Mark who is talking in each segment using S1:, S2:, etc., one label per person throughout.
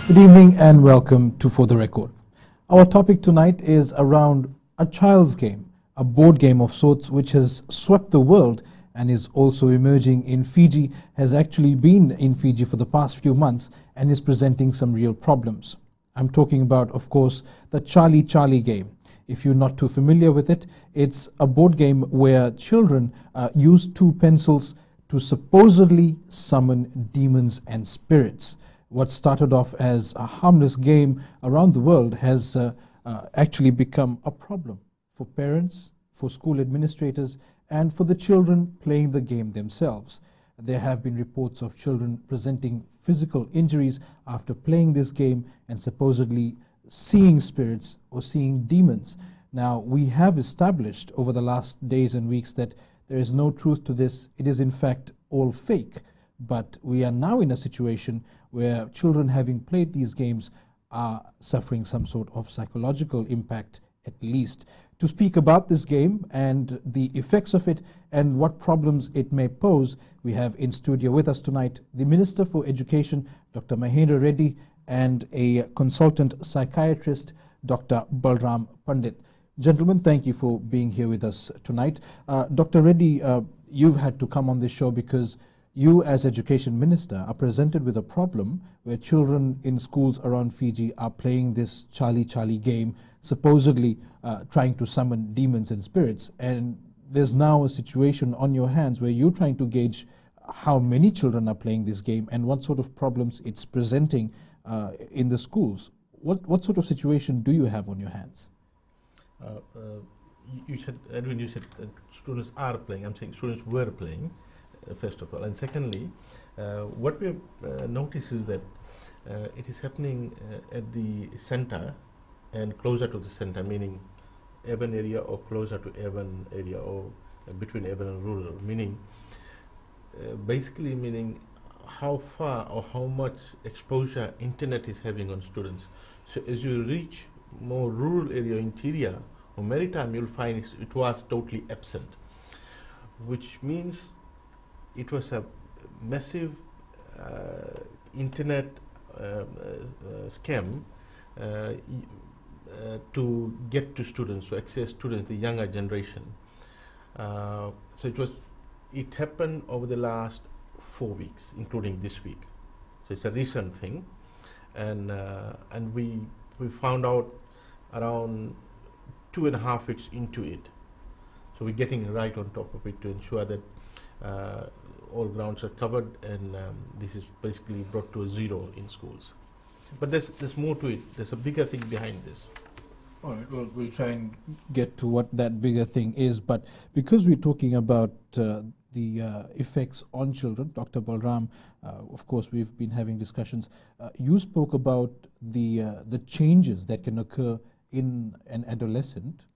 S1: Good evening and welcome to For the Record. Our topic tonight is around a child's game, a board game of sorts which has swept the world and is also emerging in Fiji, has actually been in Fiji for the past few months and is presenting some real problems. I'm talking about, of course, the Charlie Charlie game. If you're not too familiar with it, it's a board game where children use two pencils to supposedly summon demons and spirits. What started off as a harmless game around the world has actually become a problem for parents, for school administrators, and for the children playing the game themselves. There have been reports of children presenting physical injuries after playing this game and supposedly seeing spirits or seeing demons. Now, we have established over the last days and weeks that there is no truth to this. It is in fact all fake. But we are now in a situation where children having played these games are suffering some sort of psychological impact at least. To speak about this game and the effects of it and what problems it may pose, we have in studio with us tonight the Minister for Education, Dr. Mahendra Reddy, and a consultant psychiatrist, Dr. Balram Pandit. Gentlemen, thank you for being here with us tonight. Dr. Reddy, you've had to come on this show because you, as Education Minister, are presented with a problem where children in schools around Fiji are playing this Charlie Charlie game, supposedly trying to summon demons and spirits. And there's now a situation on your hands where you're trying to gauge how many children are playing this game and what sort of problems it's presenting in the schools. What sort of situation do you have on your hands?
S2: You said, Edwin, you said students are playing. I'm saying students were playing. First of all, and secondly, what we have noticed is that it is happening at the center and closer to the center, meaning urban area or closer to urban area or between urban and rural, meaning basically meaning how far or how much exposure internet is having on students. So as you reach more rural area, interior or maritime, you'll find it was totally absent, which means it was a massive internet scam to get to students, to access students, the younger generation. So it happened over the last 4 weeks, including this week. So it's a recent thing, and we found out around 2.5 weeks into it. So we're getting right on top of it to ensure that all grounds are covered, and this is basically brought to a zero in schools. But there's more to it. There's a bigger thing behind this.
S1: All right, well, we'll try and get to what that bigger thing is. But because we're talking about the effects on children, Dr. Balram, of course, we've been having discussions. You spoke about the changes that can occur in an adolescent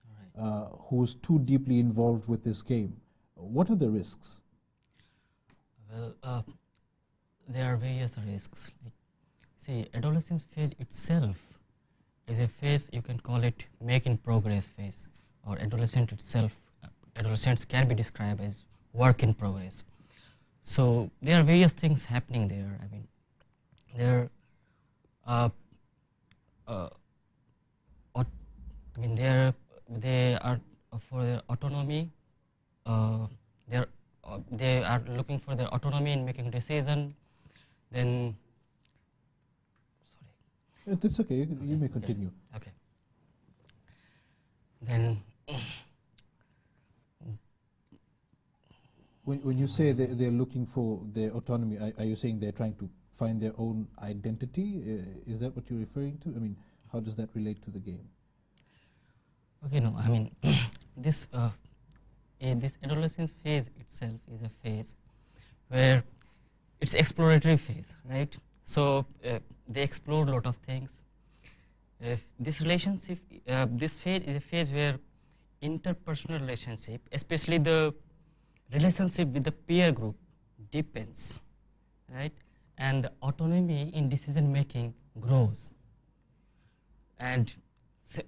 S1: who's too deeply involved with this game. What are the risks?
S3: Well, there are various risks. See, adolescence phase itself is a phase, you can call it make in progress phase, or adolescents can be described as work in progress. So there are various things happening there. I mean, they are for their autonomy. They are looking for their autonomy in making decision. Then, sorry.
S1: That's okay. You may continue.
S3: Okay. Then,
S1: when you say they're looking for their autonomy, are you saying they're trying to find their own identity? Is that what you're referring to? I mean, how does that relate to the game?
S3: Okay, no. I mean, this adolescence phase itself is a phase where it's exploratory phase, right? So they explore a lot of things. This relationship, this phase is a phase where interpersonal relationship, especially the relationship with the peer group, deepens, right? And the autonomy in decision making grows. And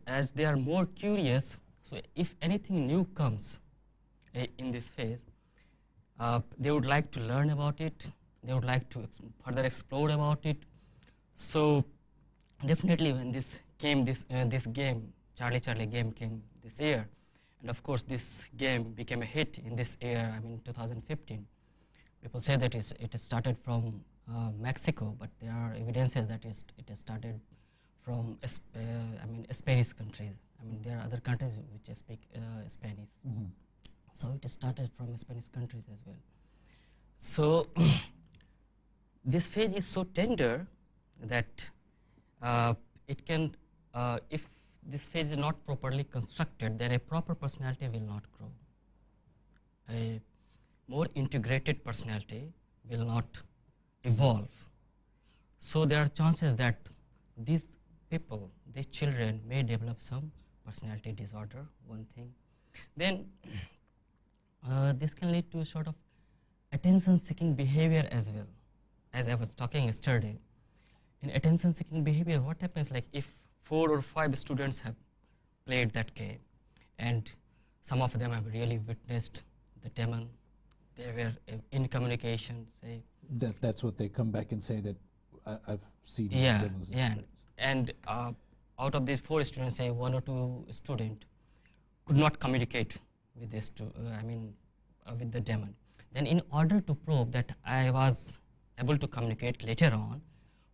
S3: as they are more curious, so if anything new comes in this phase, they would like to learn about it, they would like to further explore about it. So definitely when this came, this game, Charlie game came this year, and of course this game became a hit in this year, I mean 2015. People say that it started from Mexico, but there are evidences that it started from I mean Spanish countries. I mean there are other countries which speak Spanish. So it started from Spanish countries as well. So this phase is so tender that it can, if this phase is not properly constructed, then a proper personality will not grow. A more integrated personality will not evolve. So there are chances that these people, these children may develop some personality disorder, one thing. Then this can lead to sort of attention-seeking behavior as well. As I was talking yesterday, in attention-seeking behavior, what happens, like if 4 or 5 students have played that game, and some of them have really witnessed the demon, they were in communication, say.
S1: That's what they come back and say, that I've seen demons.
S3: And out of these 4 students, say 1 or 2 students could not communicate with this, with the demon. Then in order to prove that I was able to communicate later on,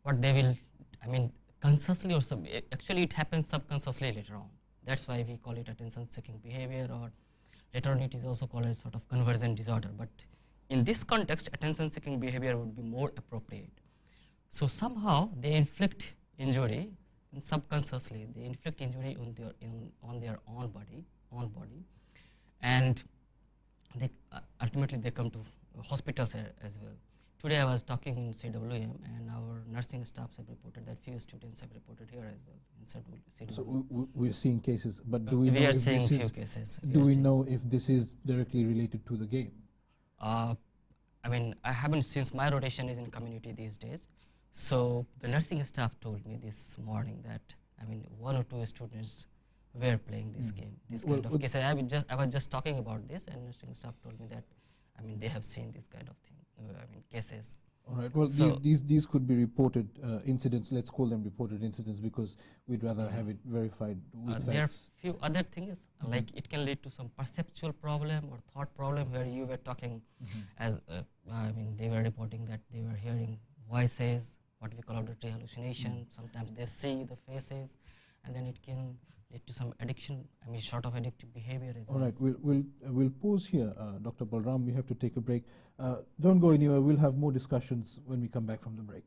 S3: what they will, consciously or actually it happens subconsciously later on. That's why we call it attention-seeking behavior, or later on it is also called a sort of conversion disorder. But in this context, attention-seeking behavior would be more appropriate. So somehow they inflict injury, and subconsciously they inflict injury on their own body, and they ultimately they come to hospitals as well. Today I was talking in CWM, and our nursing staffs have reported that few students have reported here as well in CWM.
S1: So we're seeing cases, but do we know
S3: we are
S1: if
S3: seeing
S1: this
S3: few
S1: is,
S3: cases.
S1: do we know if this is directly related to the game?
S3: I haven't, since my rotation is in community these days. So the nursing staff told me this morning that 1 or 2 students were playing this game. This kind of cases. I was just talking about this, and nursing staff told me that they have seen this kind of thing. Cases.
S1: All right. Well,
S3: so
S1: these could be reported incidents. Let's call them reported incidents, because we'd rather have it verified with
S3: there are
S1: facts.
S3: few other things, like it can lead to some perceptual problem or thought problem, where you were talking as they were reporting that they were hearing voices, what we call auditory hallucination. Sometimes they see the faces, and then it can lead to some addiction, sort of addictive behavior as well.
S1: All right, we'll pause here, Dr. Balram. We have to take a break. Don't go anywhere. We'll have more discussions when we come back from the break.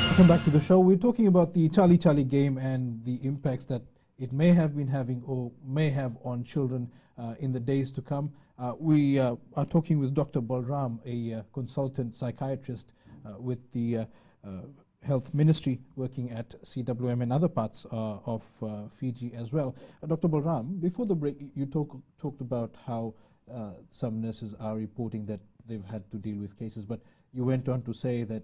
S1: Welcome back to the show. We're talking about the Charlie game and the impacts that it may have been having or may have on children in the days to come. We are talking with Dr. Balram, a consultant psychiatrist with the Health Ministry, working at CWM and other parts of Fiji as well. Dr. Balram, before the break, you talked about how some nurses are reporting that they've had to deal with cases, but you went on to say that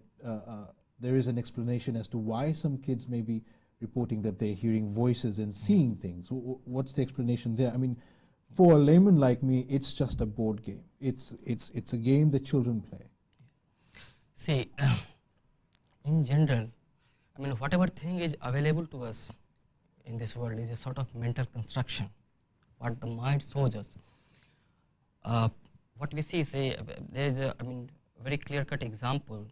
S1: there is an explanation as to why some kids may be reporting that they're hearing voices and seeing things. What's the explanation there? For a layman like me, it's just a board game. It's a game that children play.
S3: See, in general, whatever thing is available to us in this world is a sort of mental construction, what the mind shows us. What we see, say, there is a very clear-cut example.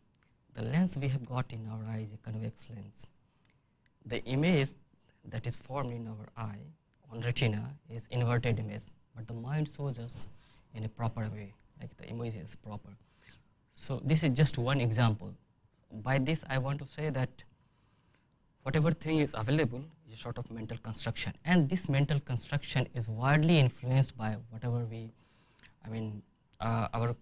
S3: The lens we have got in our eye is a convex lens. The image that is formed in our eye on retina is inverted image, but the mind shows us in a proper way, like the image is proper. So this is just one example. By this I want to say that whatever thing is available is a sort of mental construction, and this mental construction is widely influenced by whatever we, our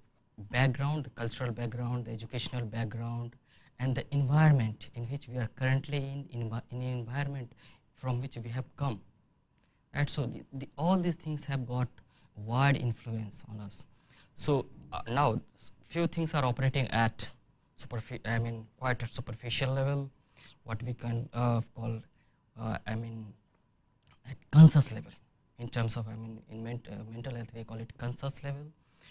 S3: background, the cultural background, the educational background, and the environment in which we are currently in an environment from which we have come. Right? So all these things have got wide influence on us. So now few things are operating at quite at superficial level, what we can call, at conscious level. In terms of, in mental health, we call it conscious level.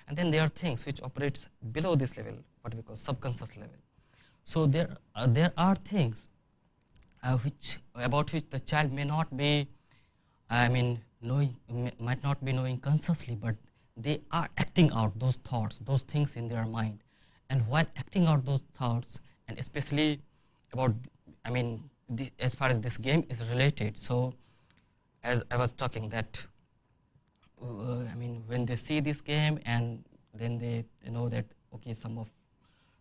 S3: And then there are things which operates below this level, what we call subconscious level. So there are things about which the child may not be, might not be knowing consciously, but they are acting out those thoughts, those things in their mind. And while acting out those thoughts, and especially about, as far as this game is related, so as I was talking that, when they see this game and then they know that, okay, some of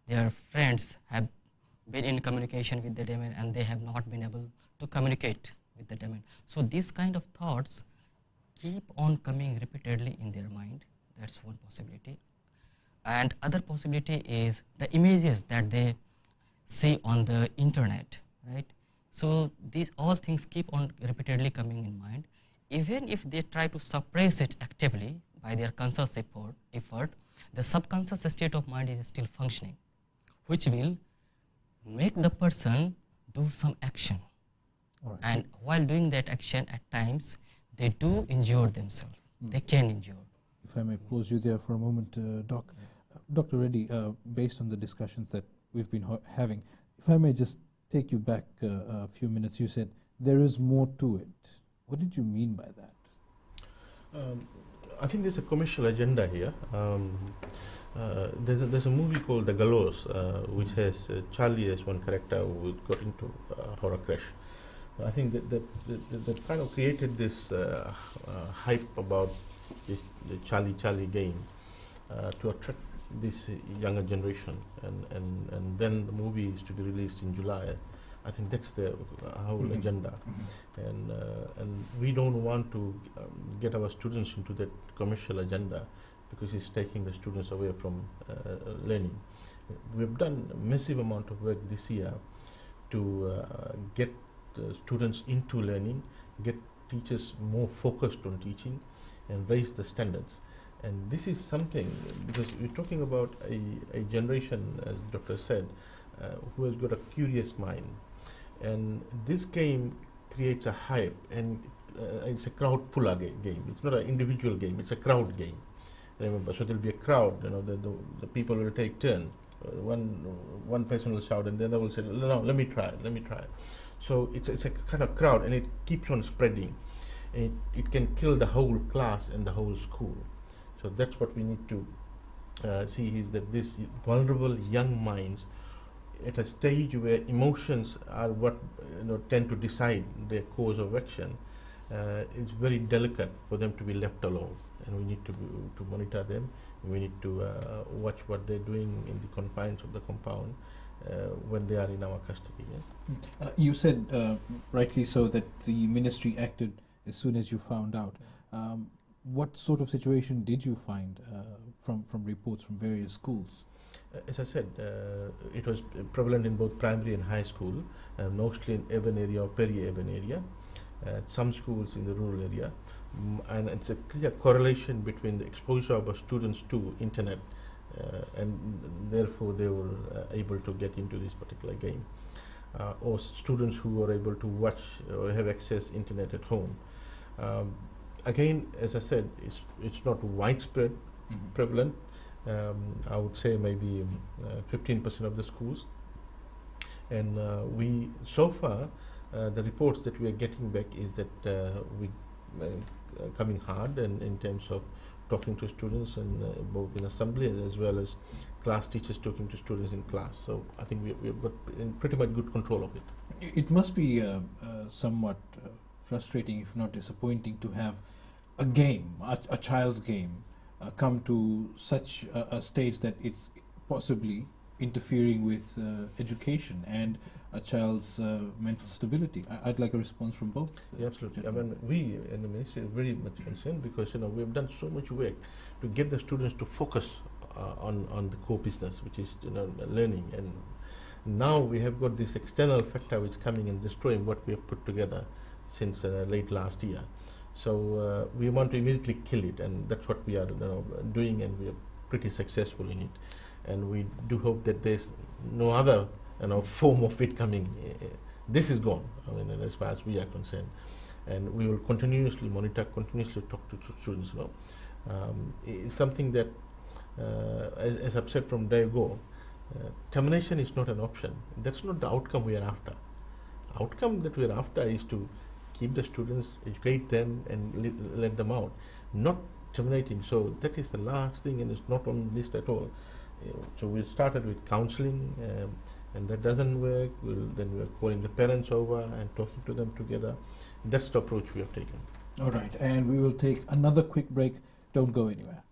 S3: their friends have been in communication with the demon and they have not been able to communicate with the demon. So these kind of thoughts keep on coming repeatedly in their mind. That's one possibility. And other possibility is the images that they see on the internet, right? So these all things keep on repeatedly coming in mind. Even if they try to suppress it actively by their conscious effort, the subconscious state of mind is still functioning, which will make the person do some action.
S1: All right.
S3: And while doing that action, at times, they do injure themselves. They can injure.
S1: If I may pause you there for a moment, Doc. Dr. Reddy, based on the discussions that we've been having, if I may just take you back a few minutes, you said there is more to it. What did you mean by that?
S2: I think there's a commercial agenda here. There's a movie called The Gallows, which has Charlie as one character who got into horror crash. I think that kind of created this hype about the Charlie game to attract this younger generation, and then the movie is to be released in July. I think that's the whole agenda, and we don't want to get our students into that commercial agenda, because it's taking the students away from learning. We've done a massive amount of work this year to get students into learning, get teachers more focused on teaching, and raise the standards. And this is something, because we're talking about a generation, as Doctor said, who has got a curious mind. And this game creates a hype, and it's a crowd puller game. It's not an individual game, it's a crowd game. Remember, so there'll be a crowd, the people will take turn. One person will shout, and the other will say, no, let me try. So it's a kind of crowd, and it keeps on spreading. It can kill the whole class and the whole school. So that's what we need to see, is that these vulnerable young minds, at a stage where emotions are what tend to decide their course of action, it's very delicate for them to be left alone, and we need to monitor them. We need to watch what they're doing in the confines of the compound when they are in our custody. Yeah?
S1: You said, rightly so, that the ministry acted as soon as you found out. What sort of situation did you find from reports from various schools?
S2: As I said, it was prevalent in both primary and high school, mostly in urban area or peri-urban area, some schools in the rural area, and it's a clear correlation between the exposure of our students to internet, and therefore they were able to get into this particular game, or students who were able to watch or have access internet at home. Again, as I said, it's not widespread, prevalent. I would say maybe 15% of the schools, and we so far the reports that we are getting back is that we coming hard and in terms of talking to students, and both in assembly as well as class teachers talking to students in class. So I think we've got pretty much good control of it.
S1: It must be somewhat frustrating, if not disappointing, to have a game, a child's game, come to such a stage that it's possibly interfering with education and a child's mental stability. I'd like a response from both.
S2: Yeah, absolutely. I mean, we in the ministry are very much concerned, because we've done so much work to get the students to focus on the core business, which is learning, and now we have got this external factor which is coming and destroying what we have put together since late last year. So we want to immediately kill it, and that's what we are doing, and we are pretty successful in it. And we do hope that no other form of it coming. This is gone. I mean, as far as we are concerned, and we will continuously monitor, continuously talk to students. It's something that, as I've said from day go, termination is not an option. That's not the outcome we are after. Outcome that we are after is to keep the students, educate them, and let them out, not terminating. So that is the last thing, and it's not on the list at all. So we started with counseling, and that doesn't work. Then we are calling the parents over and talking to them together. That's the approach we have taken.
S1: All right, and we will take another quick break. Don't go anywhere.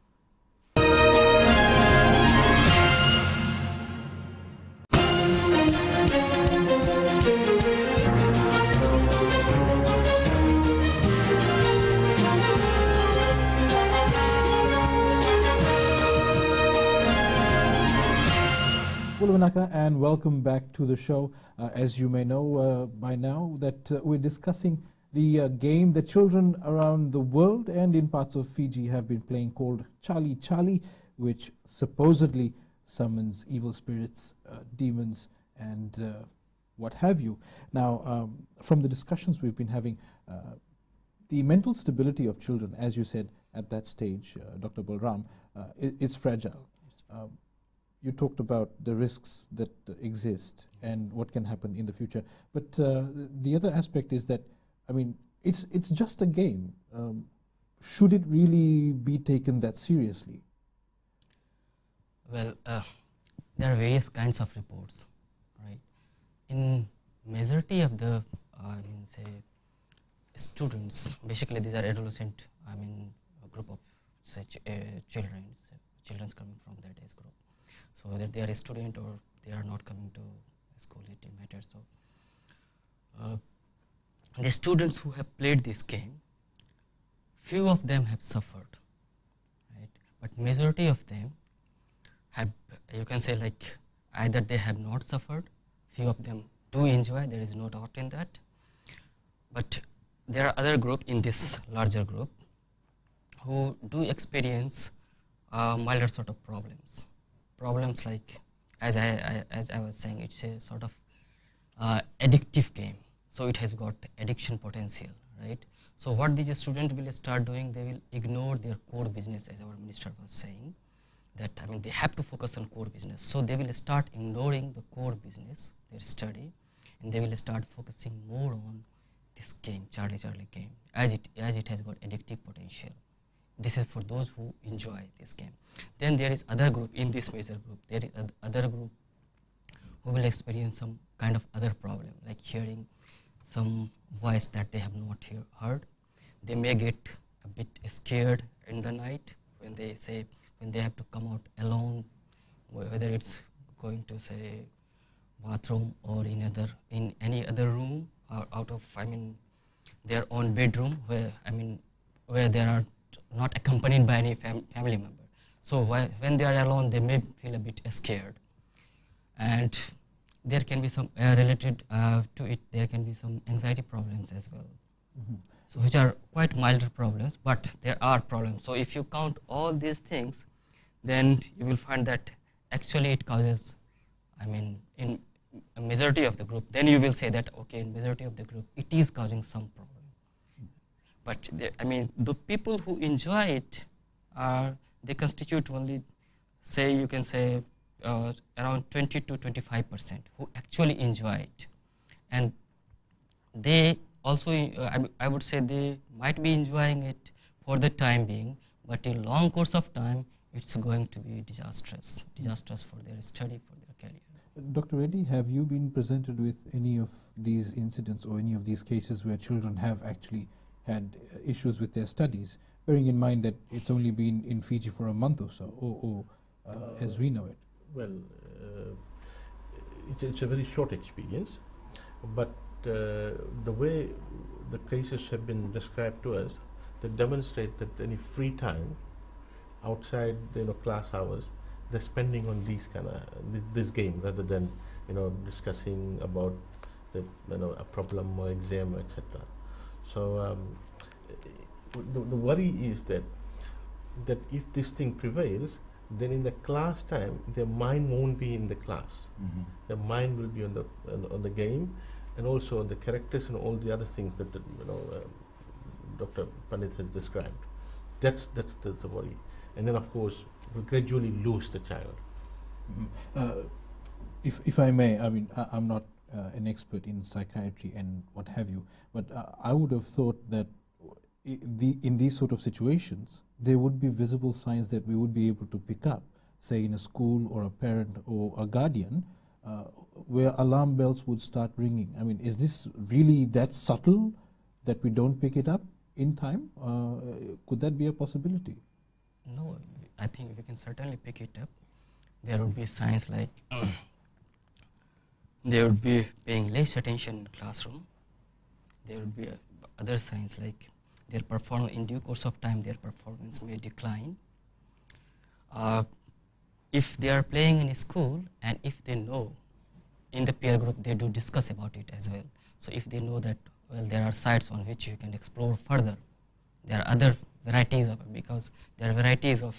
S1: Wanaka, and welcome back to the show. As you may know by now, that we're discussing the game that children around the world and in parts of Fiji have been playing, called Charlie Charlie, which supposedly summons evil spirits, demons, and what have you. Now, from the discussions we've been having, the mental stability of children, as you said at that stage, Dr. Balram, is fragile. You talked about the risks that exist and what can happen in the future. But the other aspect is that, I mean, it's just a game. Should it really be taken that seriously?
S3: Well, there are various kinds of reports, right? In majority of the, say, students, basically these are adolescent, a group of such children coming from that age group. So whether they are a student or they are not coming to school, it matters. So the students who have played this game, few of them have suffered, right? But majority of them have, you can say, like, either they have not suffered, few of them do enjoy, there is no doubt in that. But there are other group in this larger group who do experience milder sort of problems. Problems like, as I was saying, it's a sort of addictive game. So it has got addiction potential, right? So what these students will start doing, they will ignore their core business, as our minister was saying, that they have to focus on core business. So they will start ignoring the core business, their study, and they will start focusing more on this game, Charlie Charlie game, as it has got addictive potential. This is for those who enjoy this game. Then there is other group in this major group. There is other group who will experience some kind of other problem, like hearing some voice that they have not heard. They may get a bit scared in the night when they have to come out alone, whether it's going to say bathroom or in any other room, or out of their own bedroom, where they are not accompanied by any family member. So when they are alone, they may feel a bit scared, and there can be some related to it. There can be some anxiety problems as well. Mm-hmm. So which are quite milder problems, but there are problems. So if you count all these things, then you will find that actually it causes, in a majority of the group, then you will say that, okay, in majority of the group, it is causing some problem. But the people who enjoy it they constitute only, say, you can say around 20 to 25% who actually enjoy it, and they also, I would say, they might be enjoying it for the time being, but in long course of time, it's going to be disastrous for their study, for their career.
S1: Dr. Reddy, have you been presented with any of these incidents or any of these cases where children have actually had issues with their studies, bearing in mind that it's only been in Fiji for a month or so, or as we know it?
S2: Well, it's a very short experience, but the way the cases have been described to us, they demonstrate that any free time outside class hours, they're spending on these this game rather than discussing about a problem or exam, etc. So the worry is that if this thing prevails, then in the class time, their mind won't be in the class.
S1: Mhm.
S2: Their mind will be on the game, and also on the characters and all the other things that Dr. Pandit has described. That's the worry. And then of course we gradually lose the child.
S1: If I may, I mean, I'm not an expert in psychiatry and what have you, but I would have thought that in these sort of situations, there would be visible signs that we would be able to pick up, say in a school or a parent or a guardian, where alarm bells would start ringing. I mean, is this really that subtle that we don't pick it up in time? Could that be a possibility?
S3: No, I think we can certainly pick it up. There would be signs like they would be paying less attention in classroom. There would be other signs like their performance in due course of time, their performance may decline. If they are playing in a school and if they know in the peer group, they do discuss about it as well. So if they know that, well, there are sites on which you can explore further, there are other varieties of it, because there are varieties of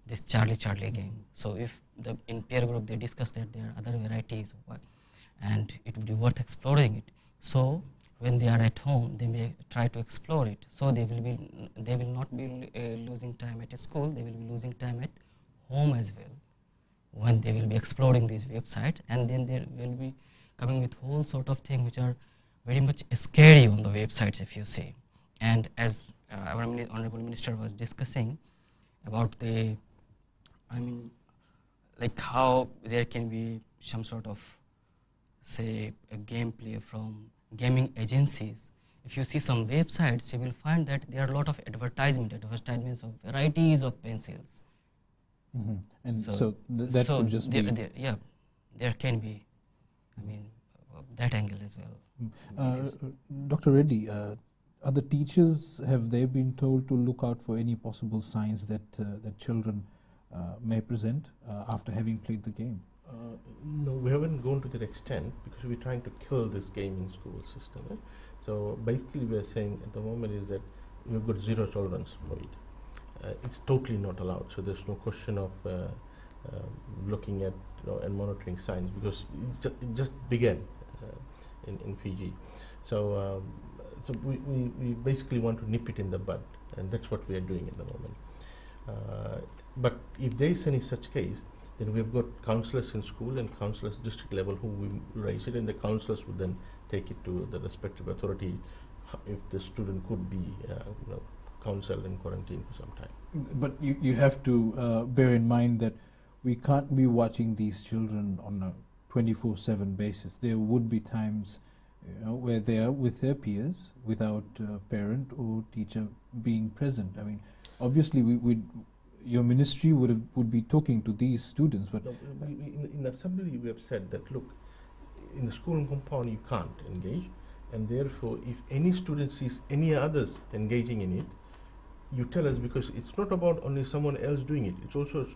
S3: this Charlie game. So if in peer group they discuss that there are other varieties of what, and it would be worth exploring it. So when they are at home, they may try to explore it. So they will not be losing time at school. They will be losing time at home as well, when they will be exploring these websites, and then they will be coming with whole sort of things which are very much scary on the websites, if you see. And as our Honorable Minister was discussing about like how there can be some sort of, say, a gameplay from gaming agencies. If you see some websites, you will find that there are a lot of advertisements of varieties of pencils.
S1: Mm-hmm. And so that could just be...
S3: there can be, that angle as well.
S1: Dr. Reddy, other teachers, have they been told to look out for any possible signs that children may present after having played the game?
S2: No, we haven't gone to that extent because we're trying to kill this gaming school system. So basically we are saying at the moment is that we've got 0 tolerance for it. It's totally not allowed, so there's no question of looking at and monitoring signs, because it just began in Fiji. So we basically want to nip it in the bud, and that's what we are doing at the moment. But if there is any such case, then we've got counsellors in school and counsellors district level who will raise it, and the counsellors will then take it to the respective authority if the student could be counselled and quarantined for some time.
S1: But you have to bear in mind that we can't be watching these children on a 24/7 basis. There would be times where they are with their peers without parent or teacher being present. I mean, obviously your ministry would be talking to these students, but
S2: in assembly we have said that, look, in the school compound you can't engage, and therefore if any student sees any others engaging in it, you tell us, because it's not about only someone else doing it, it's also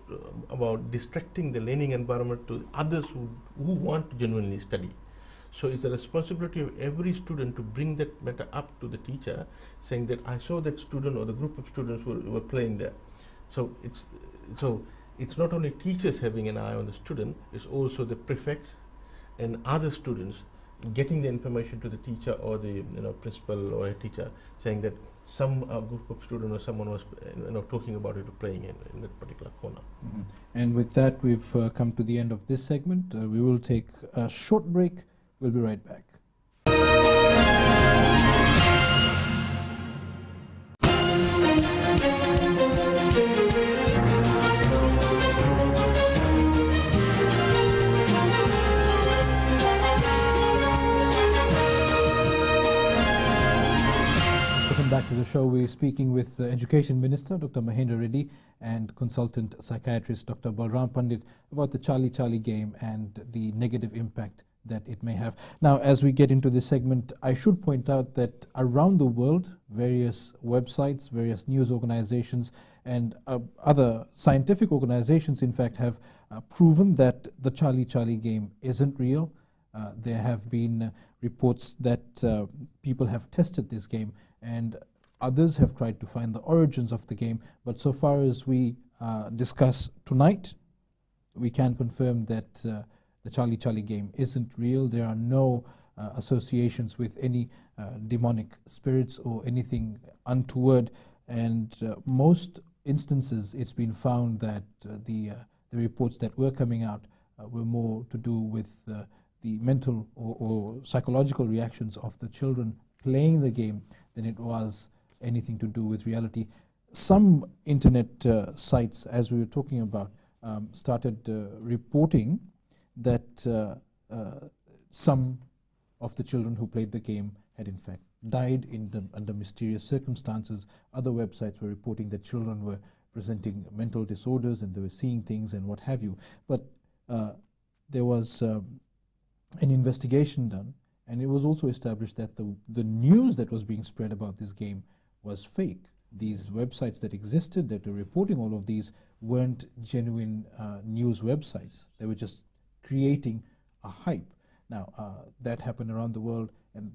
S2: about distracting the learning environment to others who want to genuinely study. So it's the responsibility of every student to bring that matter up to the teacher, saying that I saw that student or the group of students were playing there. So it's not only teachers having an eye on the student, it's also the prefects and other students getting the information to the teacher or the principal or a teacher, saying that some group of students or someone was talking about it or playing in that particular corner.
S1: Mm-hmm. And with that, we've come to the end of this segment. We will take a short break. We'll be right back. Back to the show. We're speaking with Education Minister Dr. Mahendra Reddy and Consultant Psychiatrist Dr. Balram Pandit about the Charlie game and the negative impact that it may have. Now, as we get into this segment, I should point out that around the world, various websites, various news organizations, and other scientific organizations, in fact, have proven that the Charlie game isn't real. There have been reports that people have tested this game, and Others have tried to find the origins of the game, but so far as we discuss tonight, we can confirm that the Charlie Charlie game isn't real. There are no associations with any demonic spirits or anything untoward, and most instances it's been found that the reports that were coming out were more to do with the mental or psychological reactions of the children playing the game than it was anything to do with reality. Some internet sites, as we were talking about, started reporting that some of the children who played the game had in fact died under mysterious circumstances. Other websites were reporting that children were presenting mental disorders and they were seeing things and what have you. But there was an investigation done, and it was also established that the news that was being spread about this game was fake. These websites that existed that were reporting all of these weren't genuine news websites. They were just creating a hype. Now, that happened around the world, and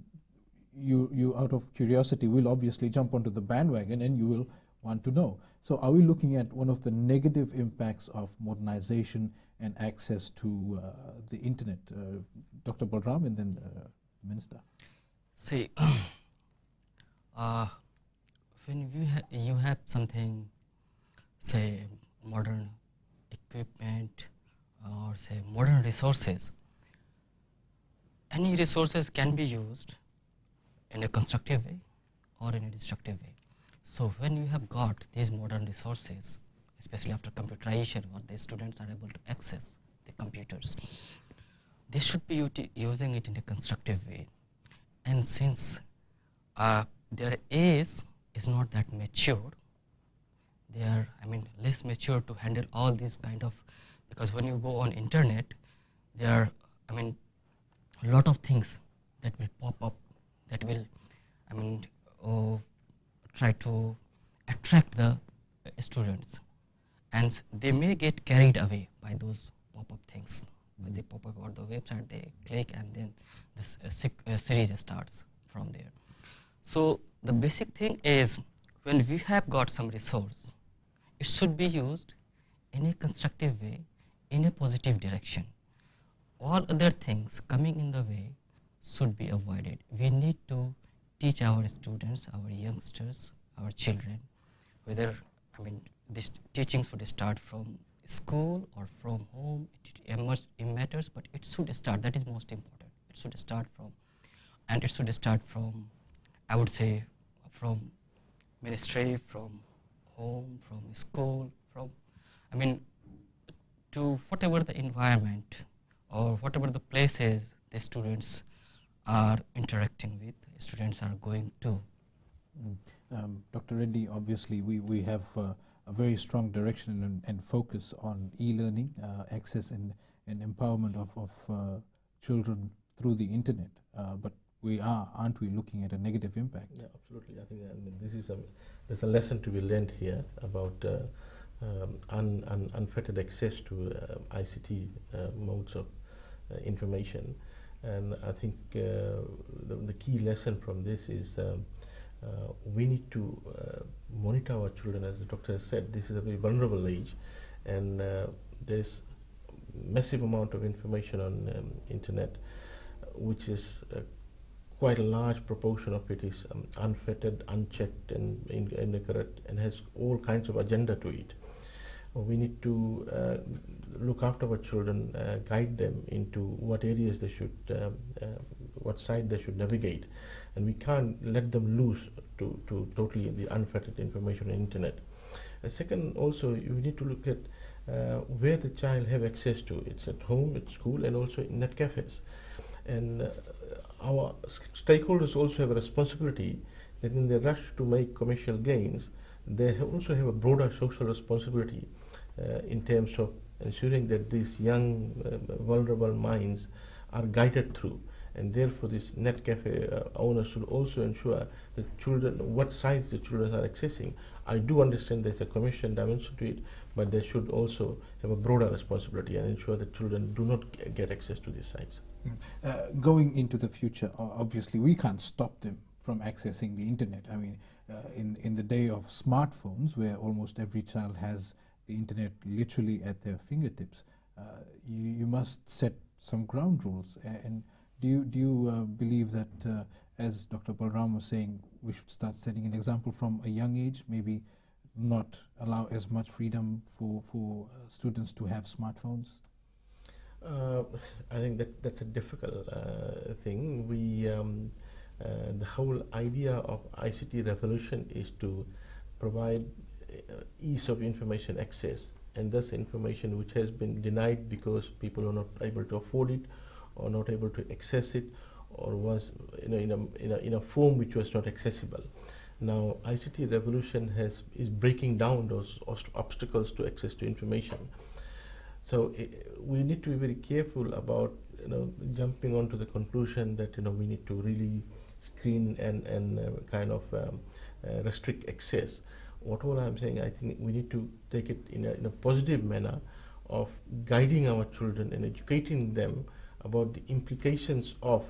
S1: you out of curiosity will obviously jump onto the bandwagon and you will want to know. So are we looking at one of the negative impacts of modernization and access to the internet? Dr. Balram and then Minister.
S3: See, when you have something, say modern equipment or say modern resources, any resources can be used in a constructive way or in a destructive way. So when you have got these modern resources, especially after computerization, or the students are able to access the computers, they should be using it in a constructive way. And since their age is not that mature, they are, less mature to handle all these kind of, because when you go on internet, there are, a lot of things that will pop up that will, try to attract the students, and they may get carried away by those pop-up things. When they pop up on the website, they click, and then this series starts from there. So the basic thing is, when we have got some resource, it should be used in a constructive way, in a positive direction. All other things coming in the way should be avoided. We need to teach our students, our youngsters, our children, whether, this teaching should start from school or from home. It matters, but it should start, that is most important. It should start from, and it should start from, I would say, from ministry, from home, from school, from, to whatever the environment or whatever the places the students are interacting with, students are going to.
S1: Dr. Reddy, obviously we have a very strong direction and focus on e-learning, access and empowerment of children through the internet, but aren't we looking at a negative impact?
S2: Yeah, absolutely. I think there's a lesson to be learned here about unfettered access to ICT modes of information, and I think the key lesson from this is we need to monitor our children. As the doctor has said, this is a very vulnerable age, and there's massive amount of information on internet, which is quite a large proportion of it is unfettered, unchecked, and inaccurate, and has all kinds of agenda to it. We need to look after our children, guide them into what areas they should, what side they should navigate, and we can't let them loose to totally the unfettered information on the internet. Second, also, you need to look at where the child have access to. It's at home, at school, and also in net cafes. And our stakeholders also have a responsibility that in the rush to make commercial gains, they also have a broader social responsibility in terms of ensuring that these young vulnerable minds are guided through, and therefore this net cafe owner should also ensure that children, what sites the children are accessing. I do understand there's a commercial dimension to it, but they should also have a broader responsibility and ensure that children do not get access to these sites.
S1: Going into the future, obviously we can't stop them from accessing the internet. I mean, in the day of smartphones, where almost every child has the internet literally at their fingertips, you must set some ground rules. And do you believe that, as Dr. Balram was saying, we should start setting an example from a young age, maybe not allow as much freedom for students to have smartphones?
S2: I think that's a difficult thing. The whole idea of ICT revolution is to provide ease of information access, and thus information which has been denied because people are not able to afford it or not able to access it, or was in a form which was not accessible. Now ICT revolution is breaking down those obstacles to access to information. So we need to be very careful about jumping onto the conclusion that we need to really screen and kind of restrict access. What all I'm saying, I think we need to take it in a positive manner of guiding our children and educating them about the implications of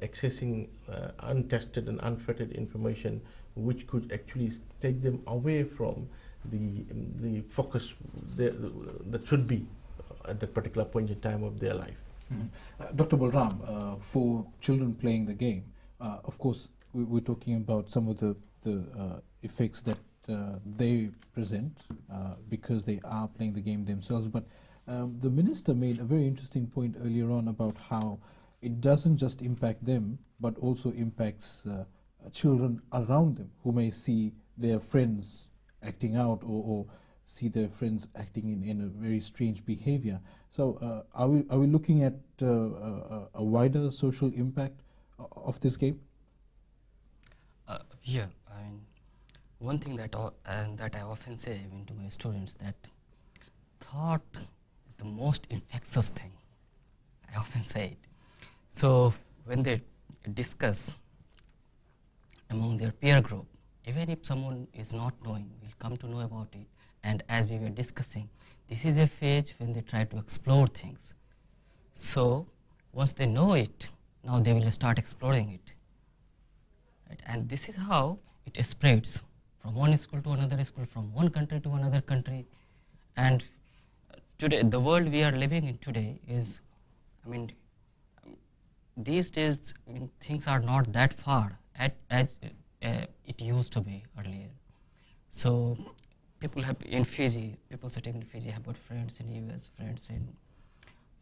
S2: accessing untested and unfettered information, which could actually take them away from the focus that should be at that particular point in time of their life.
S1: Dr. Balram, for children playing the game, of course, we're talking about some of the effects that they present because they are playing the game themselves. But the minister made a very interesting point earlier on about how it doesn't just impact them, but also impacts children around them who may see their friends acting out or see their friends acting in a very strange behavior. So are we looking at a wider social impact of this game?
S3: Yeah, I mean, one thing that I often say even to my students, that thought is the most infectious thing. I often say it. So when they discuss among their peer group, even if someone is not knowing, will come to know about it. And as we were discussing, this is a phase when they try to explore things. So once they know it, now they will start exploring it. Right? And this is how it spreads from one school to another school, from one country to another country. And today, the world we are living in today is, I mean, these days, I mean, things are not that far as it used to be earlier. So people have in Fiji, people sitting in Fiji have got friends in US, friends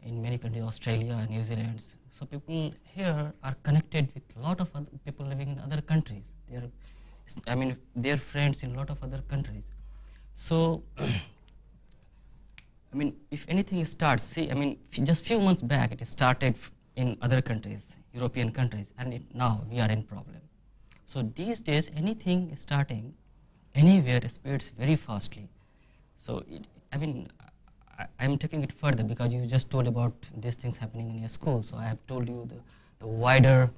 S3: in many countries, Australia and New Zealand. So people here are connected with a lot of other people living in other countries. They're friends in a lot of other countries. So, I mean, if anything starts, just few months back, it started in other countries, European countries, and now we are in problem. So these days, anything starting anywhere spreads very fastly. So, I'm taking it further because you just told about these things happening in your school. So I have told you the wider,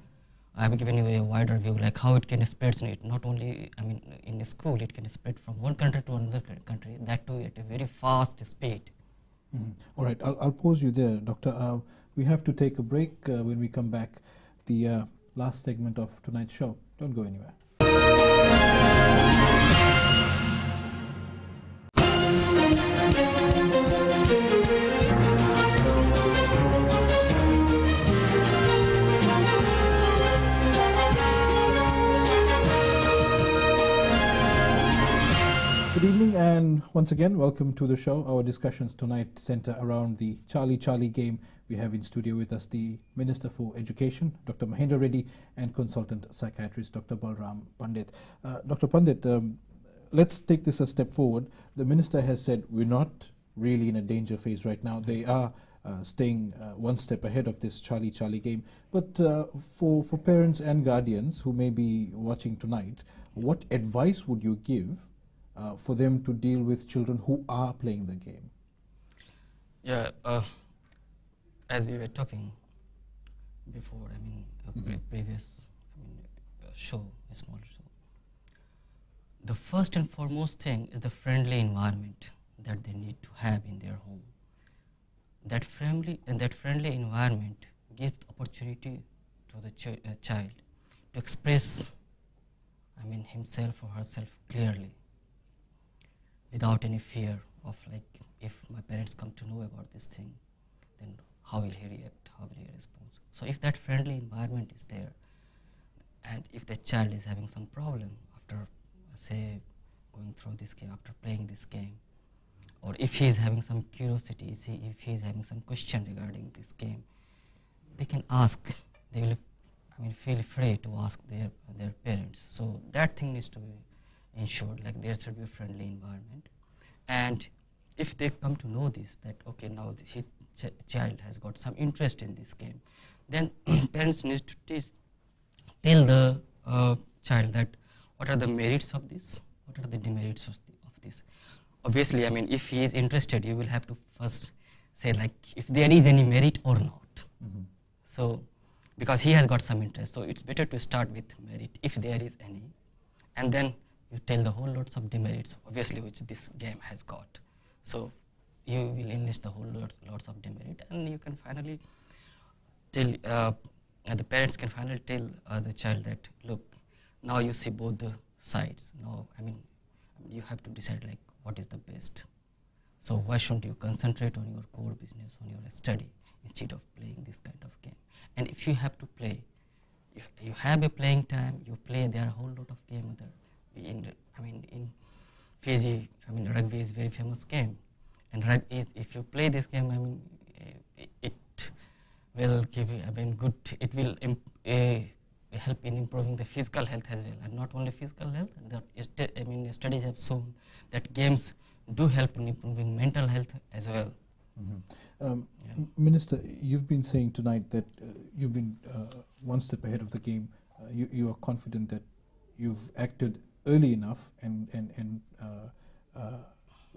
S3: I have given you a wider view, like how it can spread in it. Not only, in a school, it can spread from one country to another country, that too at a very fast speed.
S1: All right, I'll pause you there, Doctor. We have to take a break. When we come back, the last segment of tonight's show. Don't go anywhere. Good evening, and once again, welcome to the show. Our discussions tonight center around the Charlie game. We have in studio with us the Minister for Education, Dr. Mahendra Reddy, and consultant psychiatrist, Dr. Balram Pandit. Dr. Pandit, let's take this a step forward. The Minister has said we're not really in a danger phase right now. They are staying one step ahead of this Charlie game. But for parents and guardians who may be watching tonight, what advice would you give for them to deal with children who are playing the game?
S3: Yeah, as we were talking before, previous show, a small show, the first and foremost thing is the friendly environment that they need to have in their home. That friendly environment gives opportunity to the child to express I mean, himself or herself clearly, without any fear of like, if my parents come to know about this thing, then how will he react, how will he respond? So if that friendly environment is there, and if the child is having some problem after, say, going through this game, after playing this game, or if he is having some curiosity, see if he is having some question regarding this game, they can ask. They will, I mean, feel free to ask their parents. So that thing needs to be ensured. Like there should be a friendly environment, and if they come to know this, that okay, now his child has got some interest in this game, then parents need to tell the child that what are the merits of this, what are the demerits of this. Obviously, I mean, if he is interested, you will have to first say like if there is any merit or not.
S1: Mm-hmm.
S3: So, because he has got some interest, so it's better to start with merit if there is any, and then you tell the whole lots of demerits, obviously, which this game has got. So, you will enlist the whole lots of demerit, and you can finally tell the parents can finally tell the child that look, now you see both the sides. Now, I mean, you have to decide like what is the best. So why shouldn't you concentrate on your core business, on your study, instead of playing this kind of game? And if you have to play, if you have a playing time, you play. There are a whole lot of game. In Fiji, I mean, rugby is a very famous game, and if you play this game, I mean, it will give you, I mean, good. It will help in improving the physical health as well, and not only physical health. Studies have shown that games do help in improving mental health as well.
S1: Mm-hmm. Minister, you've been saying tonight that you've been one step ahead of the game. You are confident that you've acted early enough and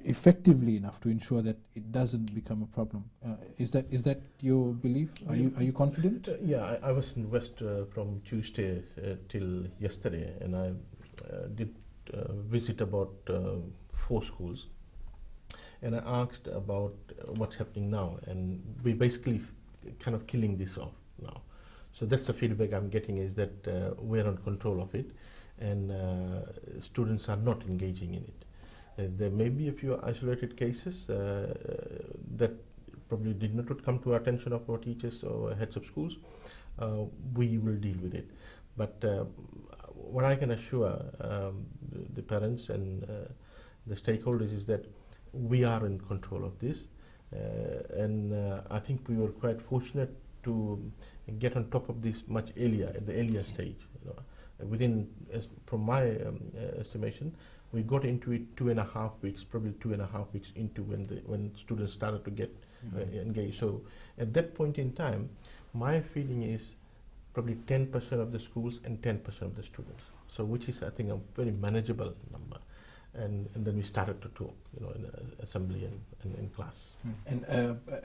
S1: effectively enough to ensure that it doesn't become a problem. Is that your belief? Are you confident?
S2: Yeah, I was in West from Tuesday till yesterday, and I did visit about 4 schools, and I asked about what's happening now, and we basically kind of killing this off now. So that's the feedback I'm getting, is that we're on control of it, and students are not engaging in it. There may be a few isolated cases that probably did not come to our attention of our teachers or heads of schools. We will deal with it. But what I can assure the parents and the stakeholders is that we are in control of this. And I think we were quite fortunate to get on top of this much earlier, at the earlier stage. Within, from my estimation, we got into it 2.5 weeks, probably 2.5 weeks into when students started to get engaged. So at that point in time, my feeling is probably 10% of the schools and 10% of the students. So which is, I think, a very manageable number. And then we started to talk, in assembly and in class.
S1: And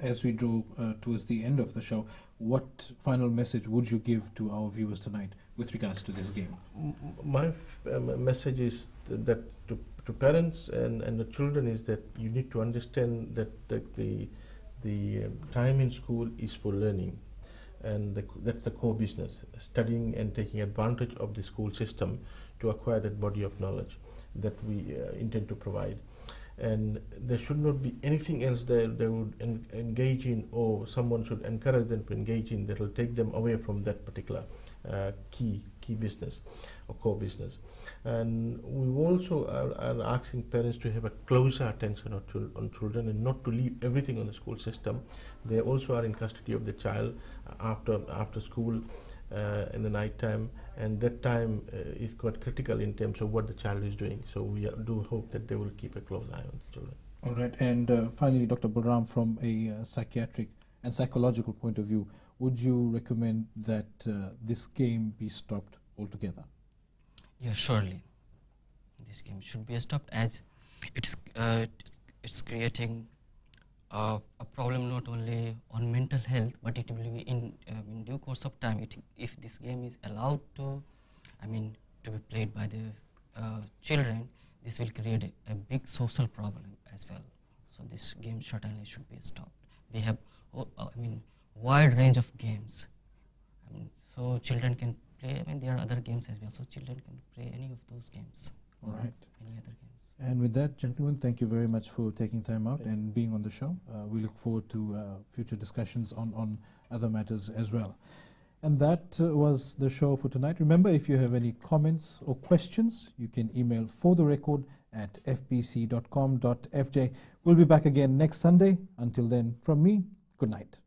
S1: as we draw towards the end of the show, what final message would you give to our viewers tonight with regards to this game?
S2: My message is that to parents and the children is that you need to understand that the time in school is for learning, and that's the core business, studying and taking advantage of the school system to acquire that body of knowledge that we intend to provide. And there should not be anything else that they would engage in, or someone should encourage them to engage in, that will take them away from that particular key business or core business. And we also are asking parents to have a closer attention on children and not to leave everything on the school system. They also are in custody of the child after school in the night time, and that time is quite critical in terms of what the child is doing. So we do hope that they will keep a close eye on the children.
S1: All right, and finally, Dr. Balram, from a psychiatric and psychological point of view, would you recommend that this game be stopped altogether?
S3: Yeah, surely. This game should be stopped, as it's creating a problem not only on mental health, but it will be in due course of time. If this game is allowed to, to be played by the children, this will create a big social problem as well. So this game certainly should be stopped. We have, wide range of games, so children can play. I mean, there are other games as well, so children can play any of those games.
S1: All right.
S3: Any other games.
S1: And with that, gentlemen, thank you very much for taking time out and being on the show. We look forward to future discussions on other matters as well. And that was the show for tonight. Remember, if you have any comments or questions, you can email fortherecord@fbc.com.fj. We'll be back again next Sunday. Until then, from me, good night.